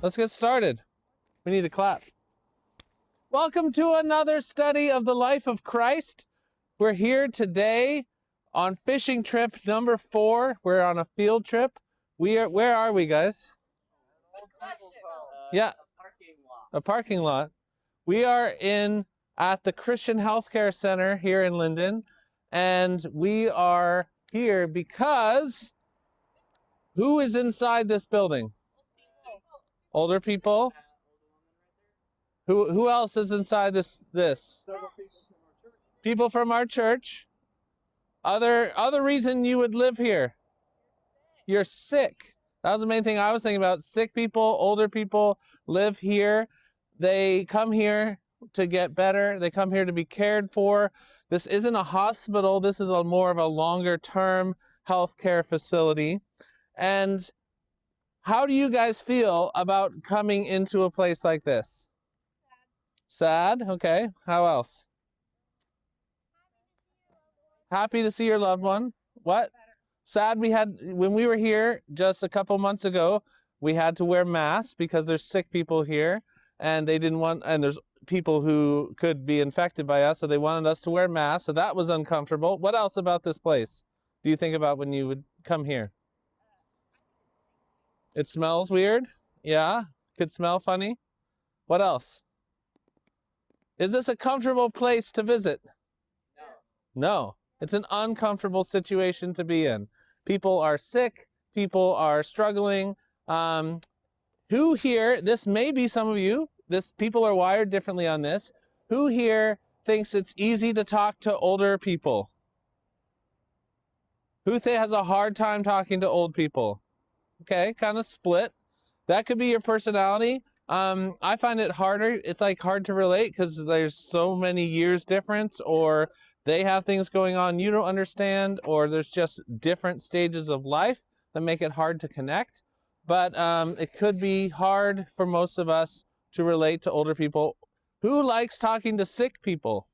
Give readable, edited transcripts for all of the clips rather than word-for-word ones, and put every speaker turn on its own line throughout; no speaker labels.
Let's get started. We need to clap. Welcome to another study of the life of Christ. We're here today on fishing trip number 4. We're on a field trip. Where are we, guys? Yeah, a parking lot. We are at the Christian Healthcare Center here in Linden, and we are here because who is inside this building? Older people. Who else is inside this? People from our church. Other reason you would live here. You're sick. That was the main thing I was thinking about. Sick people, older people live here. They come here to get better. They come here to be cared for. This isn't a hospital. This is more of a longer term healthcare facility. And how do you guys feel about coming into a place like this? Sad? Okay. How else? Happy to see your loved one. What? Sad when we were here just a couple months ago, we had to wear masks because there's sick people here and there's people who could be infected by us, so they wanted us to wear masks, so that was uncomfortable. What else about this place do you think about when you would come here? It smells weird? Yeah? Could smell funny? What else? Is this a comfortable place to visit? No. It's an uncomfortable situation to be in. People are sick. People are struggling. Who here, this may be some of you, people are wired differently on this. Who here thinks it's easy to talk to older people? Who has a hard time talking to old people? Okay, kind of split. That could be your personality. I find it harder. It's like hard to relate because there's so many years difference, or they have things going on you don't understand, or there's just different stages of life that make it hard to connect. But it could be hard for most of us to relate to older people. Who likes talking to sick people?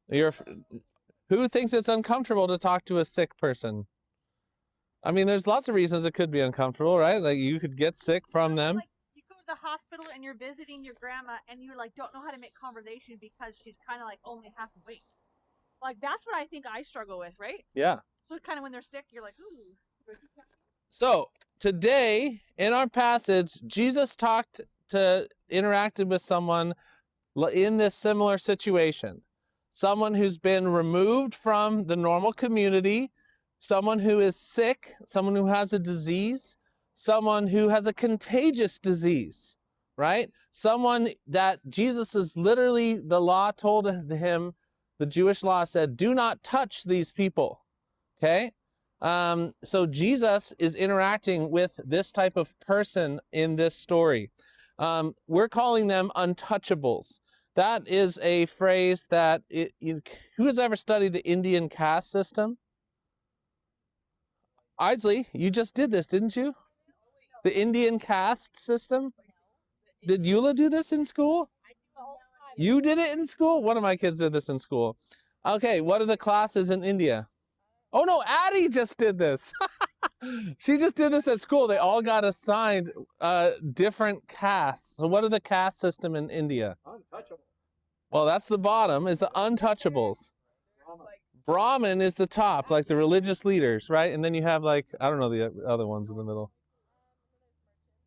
Who thinks it's uncomfortable to talk to a sick person? I mean, there's lots of reasons it could be uncomfortable, right? Like you could get sick from them.
Like you go to the hospital and you're visiting your grandma and you like don't know how to make conversation because she's kind of like only half awake. Like that's what I think I struggle with, right?
Yeah.
So kind of when they're sick, you're like, ooh.
So today in our passage, Jesus interacted with someone in this similar situation. Someone who's been removed from the normal community, someone who is sick, someone who has a disease, someone who has a contagious disease, right? Someone that Jesus is literally, the law told him, the Jewish law said, do not touch these people, okay? So Jesus is interacting with this type of person in this story. We're calling them untouchables. That is a phrase that, who has ever studied the Indian caste system? Isley, you just did this, didn't you? The Indian caste system? Did Eula do this in school? You did it in school? One of my kids did this in school. Okay, what are the classes in India? Oh no, Addie just did this. She just did this at school. They all got assigned different castes. So what are the caste system in India?
Untouchable.
Well, that's the bottom, is the untouchables. Brahmin is the top, like the religious leaders, right? And then you have like, I don't know the other ones in the middle.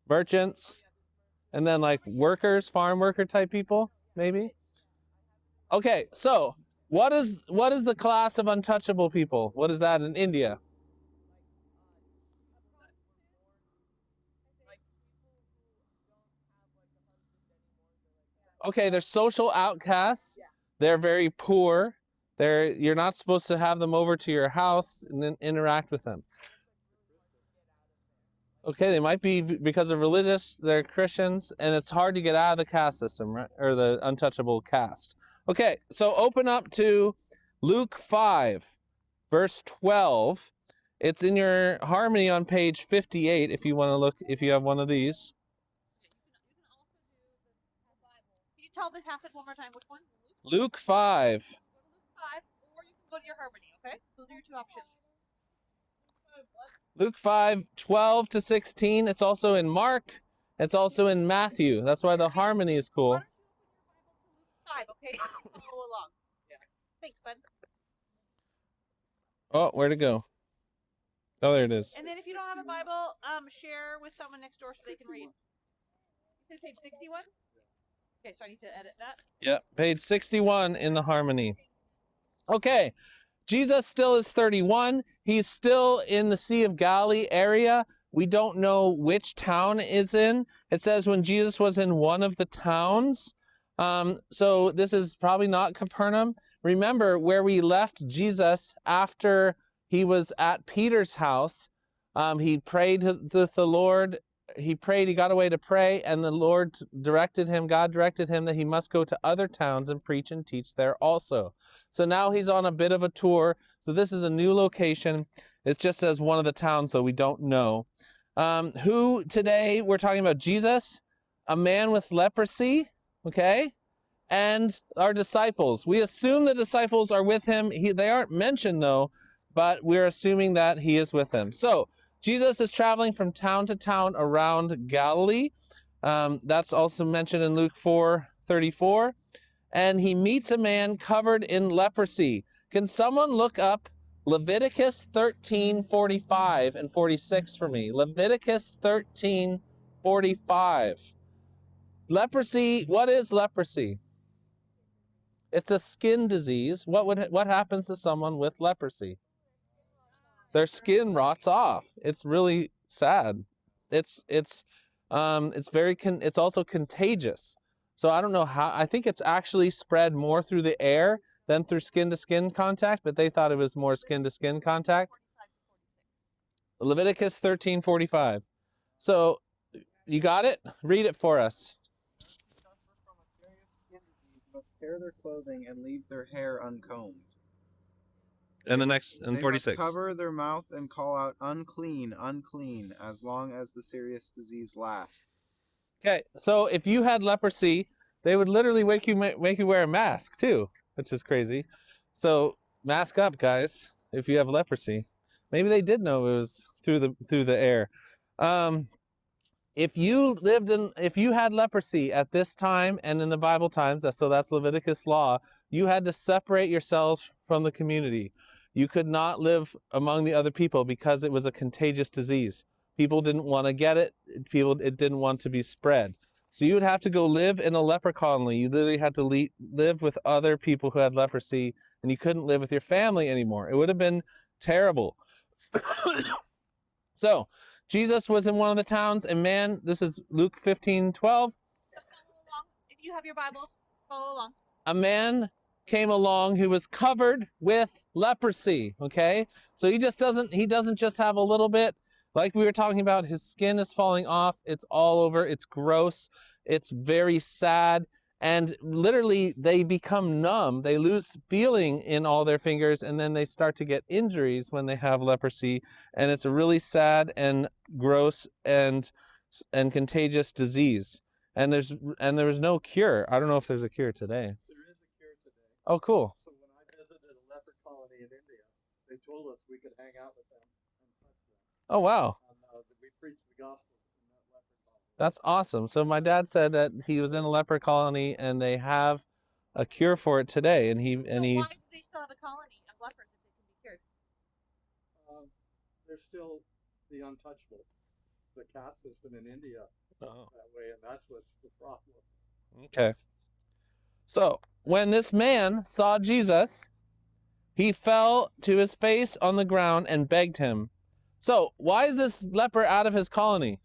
Merchants. And then like workers, farm worker type people, maybe. Okay, so what is the class of untouchable people? What is that in India? Okay, they're social outcasts. They're very poor. You're not supposed to have them over to your house and then interact with them. Okay, they might be because of religious, they're Christians, and it's hard to get out of the caste system, right? Or the untouchable caste. Okay, so open up to Luke 5, verse 12. It's in your harmony on page 58 if you want to look, if you have one of these.
Can you tell the passage one more time? Which one?
Luke 5.
Go to Luke 5, or you can go to your harmony, okay? Those are your two options.
Luke 5:12-16. It's also in Mark. It's also in Matthew. That's why the harmony is
Why
cool.
don't you open your Bible to Luke 5, okay? Follow along. Yeah. Thanks, bud.
Oh, where'd it go? Oh, there it is.
And then if you don't have a Bible, share with someone next door so they can read. You said page 61? Okay, so I need to edit that.
Yep, page 61 in the harmony. Okay, Jesus still is 31. He's still in the Sea of Galilee area. We don't know which town is in. It says when Jesus was in one of the towns. So this is probably not Capernaum. Remember where we left Jesus after he was at Peter's house. He prayed to the Lord. He prayed, he got away to pray, and the Lord directed him, God directed him that he must go to other towns and preach and teach there also. So now he's on a bit of a tour. So this is a new location. It just says one of the towns, so we don't know. Who today, we're talking about Jesus, a man with leprosy, okay? And our disciples. We assume the disciples are with him. They aren't mentioned though, but we're assuming that he is with them. So Jesus is traveling from town to town around Galilee. That's also mentioned in Luke 4:34. And he meets a man covered in leprosy. Can someone look up Leviticus 13:45 and 46 for me? Leviticus 13:45. Leprosy, what is leprosy? It's a skin disease. What happens to someone with leprosy? Their skin rots off. It's really sad. It's also contagious. So I don't know how. I think it's actually spread more through the air than through skin to skin contact, but they thought it was more skin to skin contact. Leviticus 13:45. So you got it? Read it for us.
Must tear their clothing and leave their hair uncombed.
And the next, and
They
46.
must cover their mouth and call out, unclean, unclean, as long as the serious disease lasts.
Okay, so if you had leprosy, they would literally make you wear a mask too, which is crazy. So mask up, guys, if you have leprosy. Maybe they did know it was through the air. If you had leprosy at this time and in the Bible times, so that's Leviticus law, you had to separate yourselves from the community. You could not live among the other people because it was a contagious disease. People didn't want to get it. It didn't want to be spread. So you would have to go live in a leper colony. You literally had to live with other people who had leprosy, and you couldn't live with your family anymore. It would have been terrible. So Jesus was in one of the towns, and man, this is Luke 15:12.
If you have your Bibles, follow along.
A man came along who was covered with leprosy, okay? So he doesn't just have a little bit. Like we were talking about, his skin is falling off. It's all over. It's gross. It's very sad. And literally, they become numb. They lose feeling in all their fingers, and then they start to get injuries when they have leprosy. And it's a really sad and gross and contagious disease. And there was no cure. I don't know if there's a cure today.
There is a cure today.
Oh, cool.
So when I visited a leper colony in India, they told us we could hang out with them and touch them.
Oh, wow.
And we preached the gospel in that leper colony.
That's awesome. So my dad said that he was in a leper colony and they have a cure for it today. And he
Why do they still have a colony of lepers if they can be cured?
There's still the untouchable, the caste system in India that way, and that's what's the problem.
Okay. So when this man saw Jesus, he fell to his face on the ground and begged him. So why is this leper out of his colony?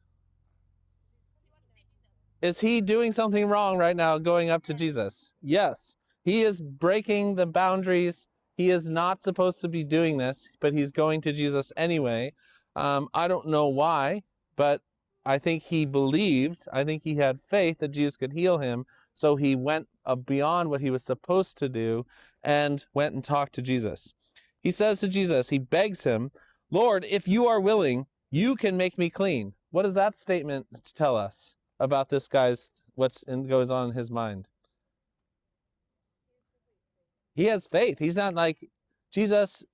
Is he doing something wrong right now going up to Jesus? Yes. He is breaking the boundaries. He is not supposed to be doing this, but he's going to Jesus anyway. I don't know why, but I think he believed, I think he had faith that Jesus could heal him. So he went beyond what he was supposed to do and went and talked to Jesus. He says to Jesus, he begs him, Lord, if you are willing, you can make me clean. What does that statement tell us about this guy's, goes on in his mind? He has faith. He's not like, Jesus,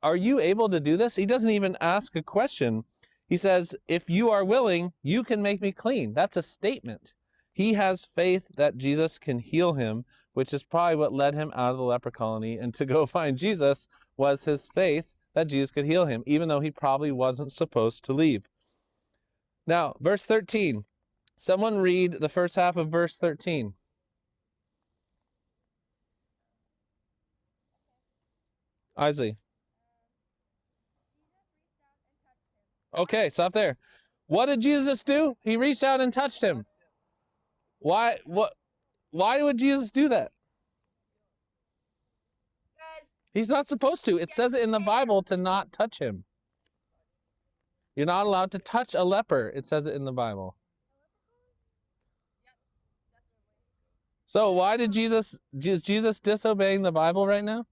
are you able to do this? He doesn't even ask a question. He says, if you are willing, you can make me clean. That's a statement. He has faith that Jesus can heal him, which is probably what led him out of the leper colony. And to go find Jesus was his faith that Jesus could heal him, even though he probably wasn't supposed to leave. Now, verse 13. Someone read the first half of verse 13. Isley. Okay, stop there. What did Jesus do? He reached out and touched him. Why would Jesus do that? He's not supposed to. It says it in the Bible to not touch him. You're not allowed to touch a leper. It says it in the Bible. So why did is Jesus disobeying the Bible right now?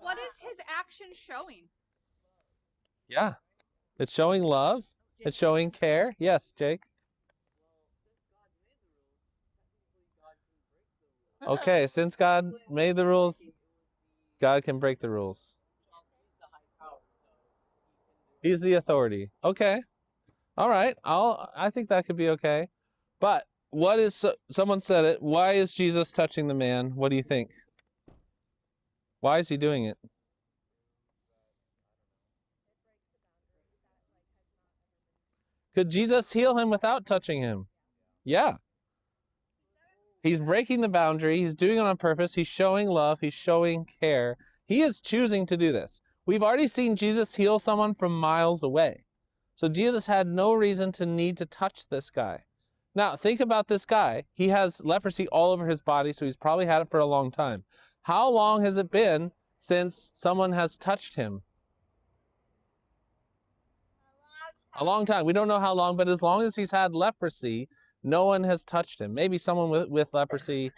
What is his action showing?
Yeah. It's showing love. It's showing care. Yes, Jake. Okay, since God made the rules, God can break the rules. He's the authority. Okay. All right. I think that could be okay. But what is, someone said it, why is Jesus touching the man? What do you think? Why is he doing it? Could Jesus heal him without touching him? Yeah. He's breaking the boundary. He's doing it on purpose. He's showing love. He's showing care. He is choosing to do this. We've already seen Jesus heal someone from miles away. So Jesus had no reason to need to touch this guy. Now, think about this guy. He has leprosy all over his body, so he's probably had it for a long time. How long has it been since someone has touched him? A long time. We don't know how long, but as long as he's had leprosy, no one has touched him. Maybe someone with leprosy,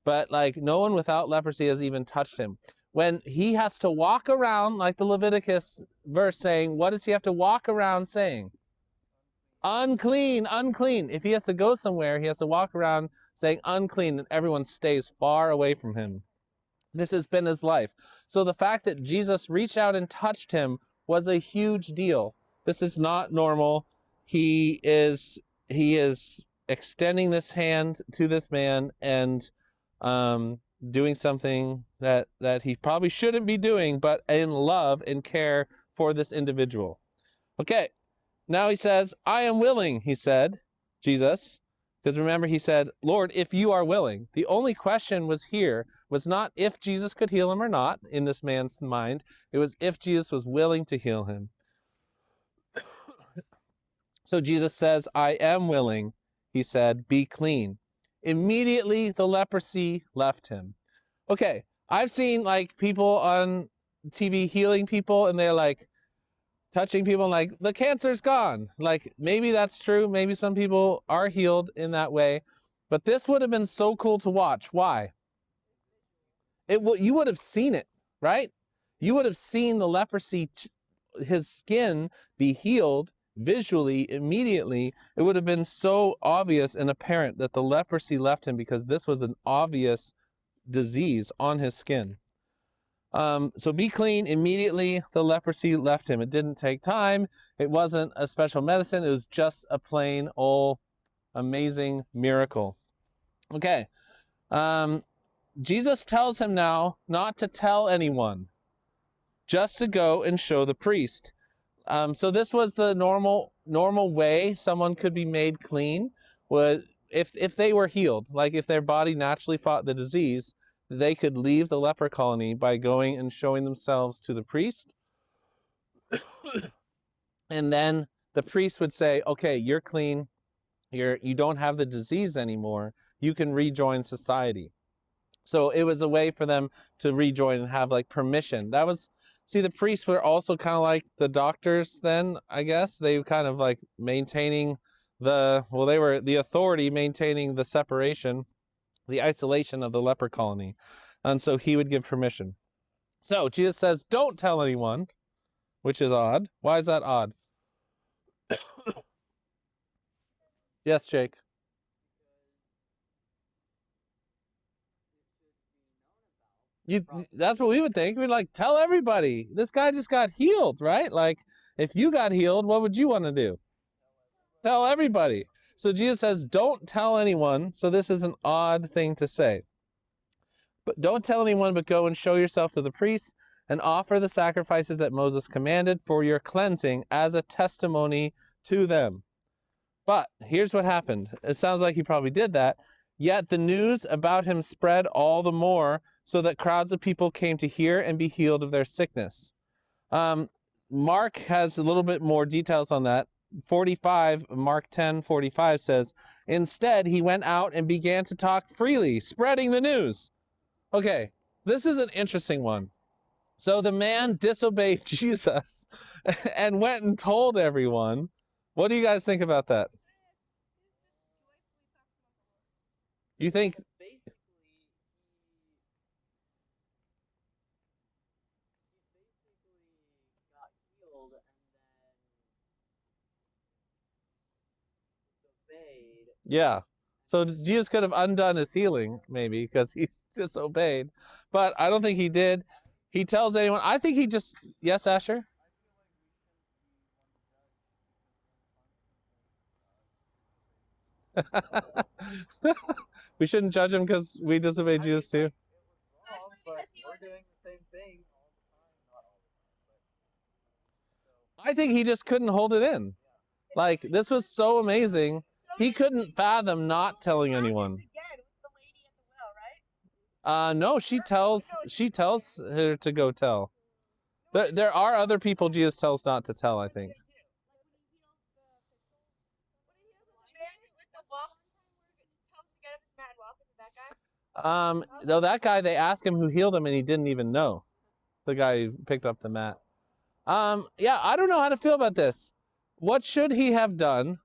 but like no one without leprosy has even touched him. When he has to walk around, like the Leviticus verse saying, what does he have to walk around saying? Unclean, unclean. If he has to go somewhere, he has to walk around saying unclean, and everyone stays far away from him. This has been his life. So the fact that Jesus reached out and touched him was a huge deal. This is not normal. He is extending this hand to this man and doing something that he probably shouldn't be doing, but in love and care for this individual. Okay, now he says, I am willing, he said, Jesus. Because remember, he said, Lord, if you are willing. The only question was not if Jesus could heal him or not in this man's mind. It was if Jesus was willing to heal him. So Jesus says, I am willing. He said, be clean. Immediately the leprosy left him. Okay, I've seen like people on TV healing people and they're like touching people and like the cancer's gone. Like maybe that's true. Maybe some people are healed in that way. But this would have been so cool to watch. Why? You would have seen it, right? You would have seen the leprosy, his skin be healed visually immediately. It would have been so obvious and apparent that the leprosy left him because this was an obvious disease on his skin. So be clean. Immediately the leprosy left him. It didn't take time. It wasn't a special medicine. It was just a plain old amazing miracle. Okay. Jesus tells him now not to tell anyone, just to go and show the priest. So this was the normal way someone could be made clean. Would if they were healed, like if their body naturally fought the disease, they could leave the leper colony by going and showing themselves to the priest. And then the priest would say, okay, you're clean. You don't have the disease anymore. You can rejoin society. So it was a way for them to rejoin and have like permission. The priests were also kind of like the doctors then, I guess. They were kind of like maintaining they were the authority maintaining the separation, the isolation of the leper colony. And so he would give permission. So Jesus says, don't tell anyone, which is odd. Why is that odd? Yes, Jake. That's what we would think. We'd like, tell everybody. This guy just got healed, right? Like, if you got healed, what would you want to do? Tell everybody. So Jesus says, don't tell anyone. So this is an odd thing to say. But don't tell anyone, but go and show yourself to the priests and offer the sacrifices that Moses commanded for your cleansing as a testimony to them. But here's what happened. It sounds like he probably did that. Yet the news about him spread all the more, so that crowds of people came to hear and be healed of their sickness. Mark has a little bit more details on that. 45, Mark 10:45 says, instead, he went out and began to talk freely, spreading the news. Okay, this is an interesting one. So the man disobeyed Jesus and went and told everyone. What do you guys think about that? You think
got healed and then disobeyed.
Yeah. So Jesus could have undone his healing, maybe, because he disobeyed. But I don't think he did. He tells anyone. I think he just... Yes, Asher? We shouldn't judge him because we disobey Jesus too.
Wrong, but we're doing the same thing all the time, not all the time.
I think he just couldn't hold it in. Like, this was so amazing. He couldn't fathom not telling anyone. No, she tells her to go tell. There are other people Jesus tells not to tell, I think. No, that guy, they asked him who healed him and he didn't even know. The guy who picked up the mat. Yeah, I don't know how to feel about this. What should he have done?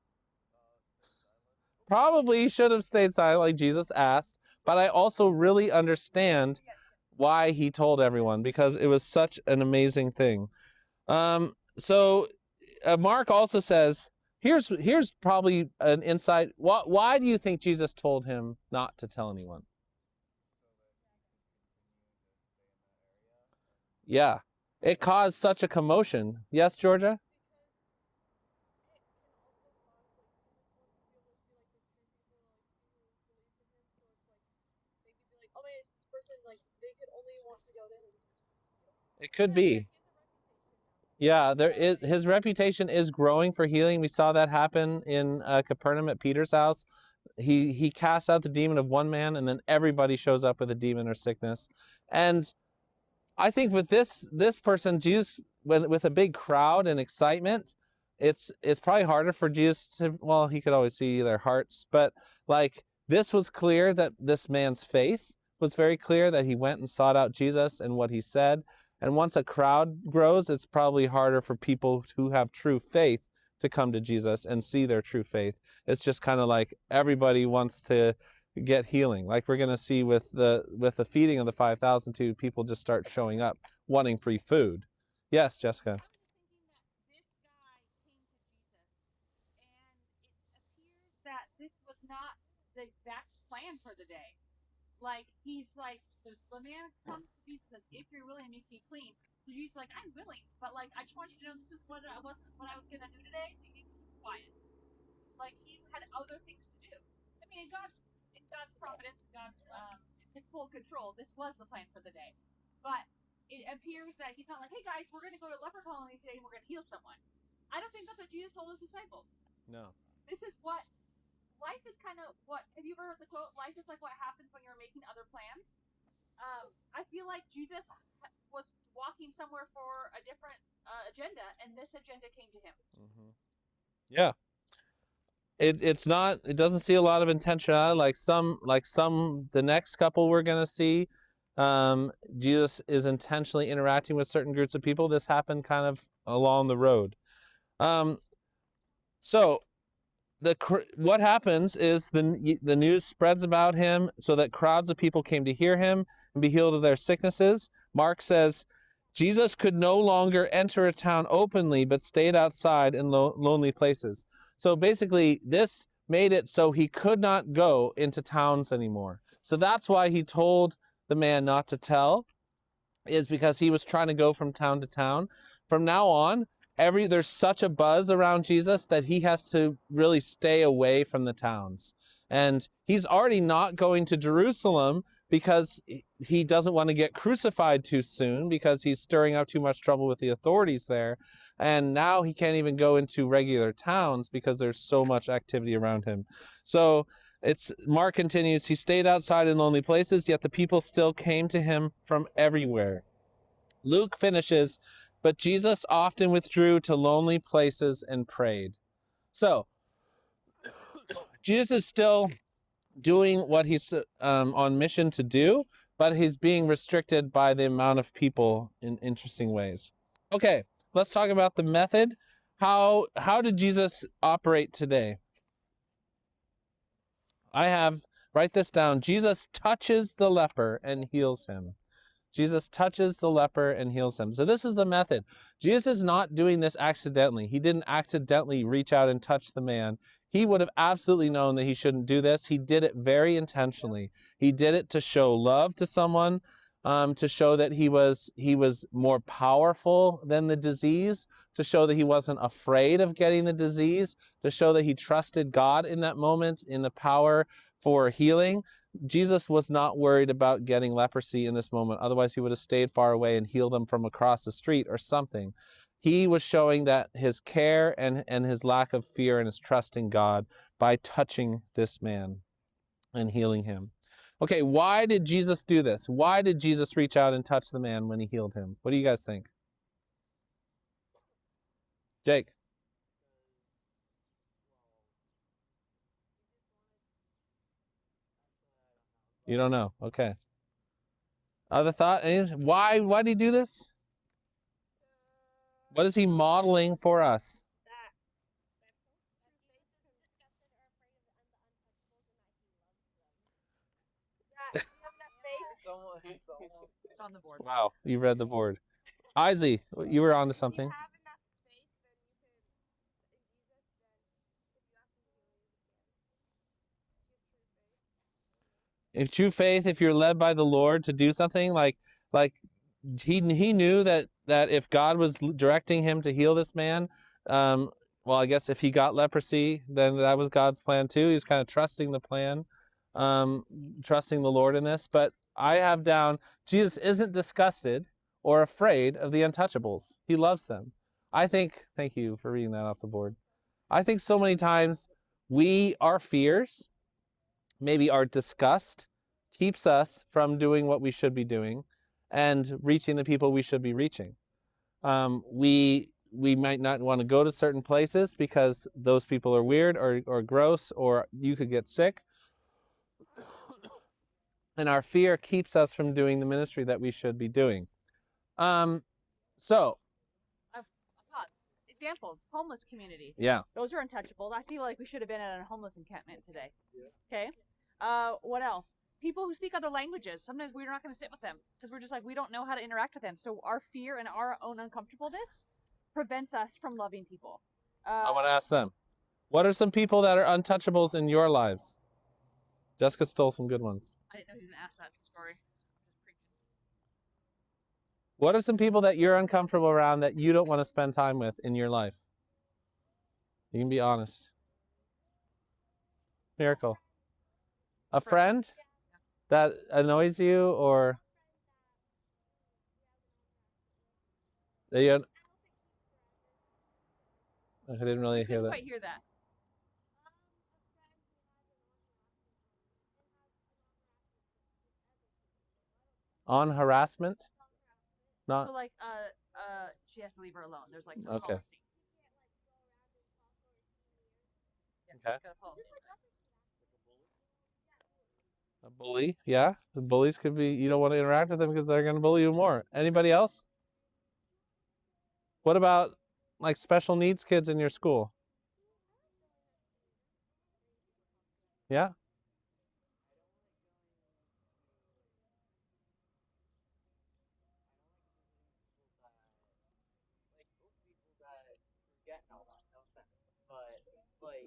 Probably should have stayed silent like Jesus asked, but I also really understand why he told everyone, because it was such an amazing thing. So Mark also says, here's probably an insight. Why do you think Jesus told him not to tell anyone? Yeah, it caused such a commotion. Yes, Georgia? It could be. Yeah, his reputation is growing for healing. We saw that happen in Capernaum at Peter's house. He casts out the demon of one man, and then everybody shows up with a demon or sickness. And I think with this person, Jesus, with a big crowd and excitement, it's probably harder for Jesus to, well, he could always see their hearts, but like, this was clear that this man's faith was very clear, that he went and sought out Jesus and what he said. And once a crowd grows, it's probably harder for people who have true faith to come to Jesus and see their true faith. It's just kind of like everybody wants to get healing. Like we're going to see with the feeding of the 5,000 too, people just start showing up wanting free food. Yes, Jessica.
That this was not the exact plan for the day. Like, he's like, the man comes to Jesus and says, if you're willing to make me clean. So Jesus is like, I'm willing, but like, I just want you to know this is what I was going to do today, so you need to be quiet. Like, he had other things to do. I mean, in God's providence, God's full control, this was the plan for the day. But it appears that he's not like, hey guys, we're going to go to leper colony today and we're going to heal someone. I don't think that's what Jesus told his disciples.
No.
This is what life is kind of what, have you ever heard the quote, life is like what happens when you're making other plans? I feel like Jesus was walking somewhere for a different agenda, and this agenda came to him.
Mm-hmm. Yeah. It doesn't see a lot of intentionality like the next couple we're going to see. Jesus is intentionally interacting with certain groups of people. This happened kind of along the road. So what happens is the news spreads about him so that crowds of people came to hear him and be healed of their sicknesses. Mark says, Jesus could no longer enter a town openly, but stayed outside in lonely places. So basically, this made it so he could not go into towns anymore. So that's why he told the man not to tell is because he was trying to go from town to town. From now on, there's such a buzz around Jesus that he has to really stay away from the towns. And he's already not going to Jerusalem because he doesn't want to get crucified too soon, because he's stirring up too much trouble with the authorities there. And now he can't even go into regular towns because there's so much activity around him. So Mark continues, he stayed outside in lonely places, yet the people still came to him from everywhere. Luke finishes, but Jesus often withdrew to lonely places and prayed. So, Jesus is still doing what he's on mission to do, but he's being restricted by the amount of people in interesting ways. Okay, let's talk about the method. How did Jesus operate today? Write this down. Jesus touches the leper and heals him. Jesus touches the leper and heals him. So this is the method. Jesus is not doing this accidentally. He didn't accidentally reach out and touch the man. He would have absolutely known that he shouldn't do this. He did it very intentionally. He did it to show love to someone, to show that he was more powerful than the disease, to show that he wasn't afraid of getting the disease, to show that he trusted God in that moment, in the power for healing. Jesus was not worried about getting leprosy in this moment. Otherwise, he would have stayed far away and healed them from across the street or something. He was showing that his care and his lack of fear and his trust in God by touching this man and healing him. Okay, why did Jesus do this? Why did Jesus reach out and touch the man when he healed him? What do you guys think? Jake? You don't know. Okay. Other thought? Why did he do this? What is he modeling for us?
It's on the board.
Wow, you read the board. Izzy, you were on to something. If true faith, if you're led by the Lord to do something, like he knew that if God was directing him to heal this man, well, I guess if he got leprosy, then that was God's plan too. He was kind of trusting the plan, trusting the Lord in this. But I have down, Jesus isn't disgusted or afraid of the untouchables. He loves them. Thank you for reading that off the board. I think so many times our fears, maybe our disgust, keeps us from doing what we should be doing and reaching the people we should be reaching. We might not want to go to certain places because those people are weird or gross, or you could get sick. And our fear keeps us from doing the ministry that we should be doing. So
Examples, homeless community.
Yeah.
Those are untouchable. I feel like we should have been at a homeless encampment today. Yeah. Okay. What else? People who speak other languages. Sometimes we're not going to sit with them because we're just like, we don't know how to interact with them. So our fear and our own uncomfortableness prevents us from loving people.
I want to ask them, what are some people that are untouchables in your lives? Jessica stole some good ones.
I didn't know he was going to ask that story.
What are some people that you're uncomfortable around that you don't want to spend time with in your life? You can be honest. Miracle. A friend that annoys you, or I didn't really hear that.
Quite hear that.
On harassment? Not
So like, she has to leave her alone. There's like a
Okay.
policy.
Okay.
Got a policy.
A bully? Yeah. The bullies could be, you don't want to interact with them because they're going to bully you more. Anybody else? What about like special needs kids in your school? Yeah.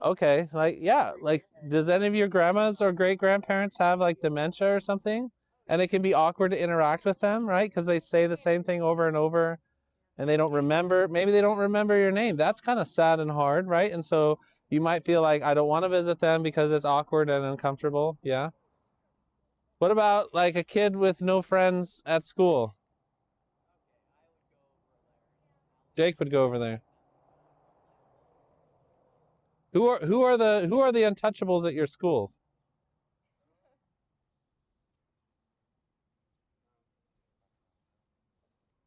Okay, like, yeah, like, does any of your grandmas or great grandparents have like dementia or something? And it can be awkward to interact with them, right? Because they say the same thing over and over and they don't remember. Maybe they don't remember your name. That's kind of sad and hard, right? And so you might feel like, I don't want to visit them because it's awkward and uncomfortable. Yeah. What about like a kid with no friends at school? Jake would go over there. Who are the untouchables at your schools?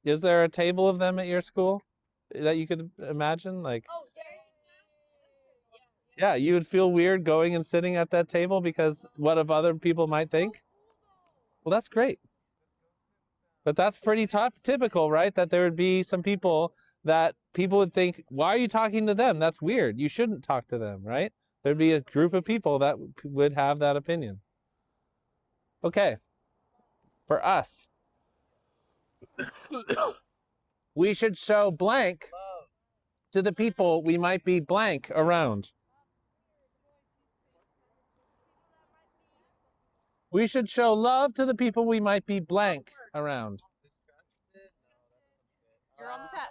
Is there a table of them at your school that you could imagine? Like,
Oh,
yeah, you would feel weird going and sitting at that table because what if other people might think? Well, that's great. But that's pretty typical, right? That there would be some people that people would think, why are you talking to them? That's weird. You shouldn't talk to them, right? There'd be a group of people that would have that opinion. Okay. For us, we should show blank to the people we might be blank around. We should show love to the people we might be blank around.
You're on the set.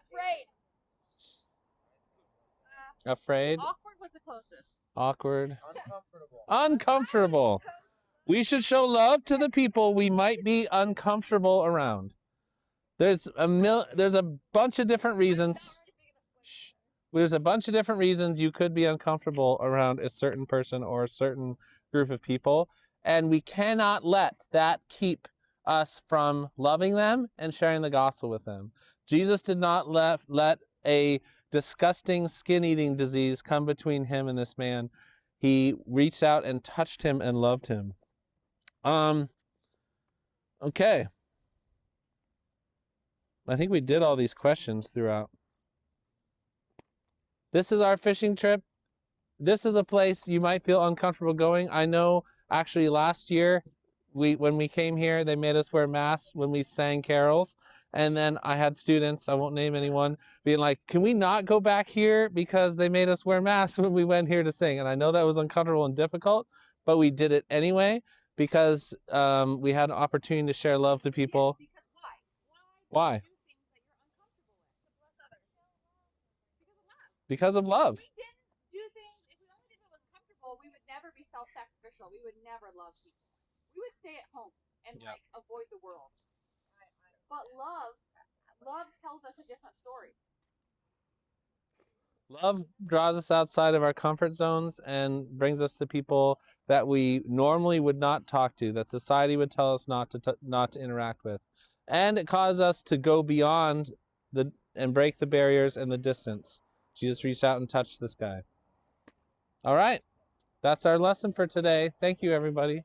Afraid.
Awkward was the closest.
Awkward.
Uncomfortable.
Uncomfortable. We should show love to the people we might be uncomfortable around. There's a bunch of different reasons. There's a bunch of different reasons you could be uncomfortable around a certain person or a certain group of people. And we cannot let that keep us from loving them and sharing the gospel with them. Jesus did not let a disgusting skin-eating disease come between him and this man. He reached out and touched him and loved him. Okay. I think we did all these questions throughout. This is our fishing trip. This is a place you might feel uncomfortable going. I know actually last year, when we came here, they made us wear masks when we sang carols. And then I had students, I won't name anyone, being like, can we not go back here because they made us wear masks when we went here to sing? And I know that was uncomfortable and difficult, but we did it anyway because we had an opportunity to share love to people.
Yes, because why?
Why?
Do things that you're uncomfortable with to bless others.
Because of love.
We didn't do things, if we only did what was comfortable, we would never be self-sacrificial. We would never love people. We would stay at home and like avoid the world. But love tells us a different story.
Love draws us outside of our comfort zones and brings us to people that we normally would not talk to, that society would tell us not to interact with. And it causes us to go beyond and break the barriers and the distance. Jesus reached out and touched this guy. All right. That's our lesson for today. Thank you, everybody.